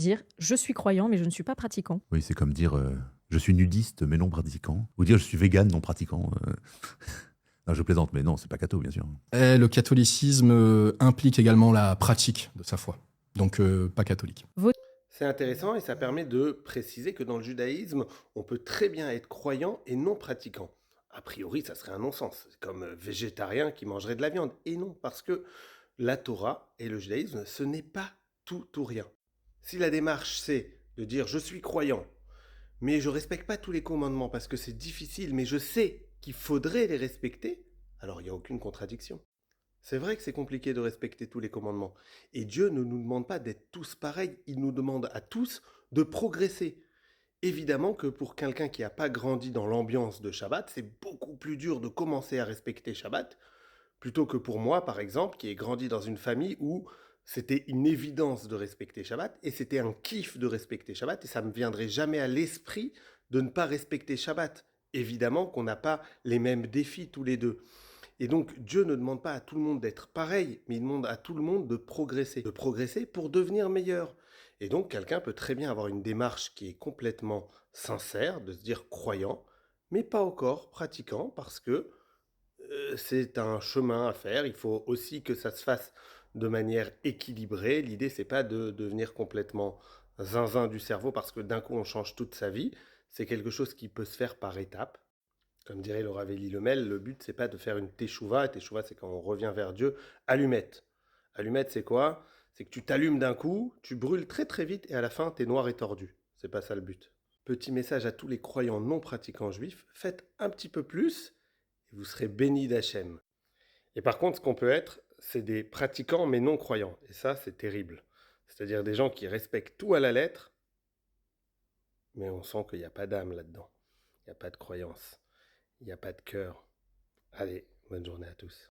Dire: «Je suis croyant, mais je ne suis pas pratiquant». Oui, c'est comme dire, «Je suis nudiste mais non pratiquant» ou dire: «Je suis végane non pratiquant», Non, je plaisante, mais non, c'est pas catho, bien sûr. Et le catholicisme implique également la pratique de sa foi. Donc, pas catholique. Vot C'est intéressant et ça permet de préciser que dans le judaïsme, on peut très bien être croyant et non pratiquant. A priori, ça serait un non-sens. C'est comme végétarien qui mangerait de la viande. Et non, parce que la Torah et le judaïsme, ce n'est pas tout ou rien. Si la démarche, c'est de dire je suis croyant, mais je respecte pas tous les commandements parce que c'est difficile, mais je sais qu'il faudrait les respecter, alors il n'y a aucune contradiction. C'est vrai que c'est compliqué de respecter tous les commandements. Et Dieu ne nous demande pas d'être tous pareils, il nous demande à tous de progresser. Évidemment que pour quelqu'un qui n'a pas grandi dans l'ambiance de Shabbat, c'est beaucoup plus dur de commencer à respecter Shabbat, plutôt que pour moi, par exemple, qui ai grandi dans une famille où c'était une évidence de respecter Shabbat, et c'était un kiff de respecter Shabbat, et ça ne me viendrait jamais à l'esprit de ne pas respecter Shabbat. Évidemment qu'on n'a pas les mêmes défis tous les deux. Et donc, Dieu ne demande pas à tout le monde d'être pareil, mais il demande à tout le monde de progresser pour devenir meilleur. Et donc, quelqu'un peut très bien avoir une démarche qui est complètement sincère, de se dire croyant, mais pas encore pratiquant, parce que c'est un chemin à faire. Il faut aussi que ça se fasse de manière équilibrée. L'idée, c'est pas de devenir complètement zinzin du cerveau parce que d'un coup on change toute sa vie. C'est quelque chose qui peut se faire par étapes. Comme dirait le Rav Eli Lemel, le but c'est pas de faire une teshuva. Teshuva, c'est quand on revient vers Dieu. Allumette. Allumette, c'est quoi? C'est que tu t'allumes d'un coup, tu brûles très très vite et à la fin t'es noir et tordu. C'est pas ça le but. Petit message à tous les croyants non pratiquants juifs, faites un petit peu plus et vous serez bénis d'Hachem. Et par contre, ce qu'on peut être, c'est des pratiquants mais non croyants. Et ça, c'est terrible. C'est-à-dire des gens qui respectent tout à la lettre, mais on sent qu'il n'y a pas d'âme là-dedans. Il n'y a pas de croyance. Il n'y a pas de cœur. Allez, bonne journée à tous.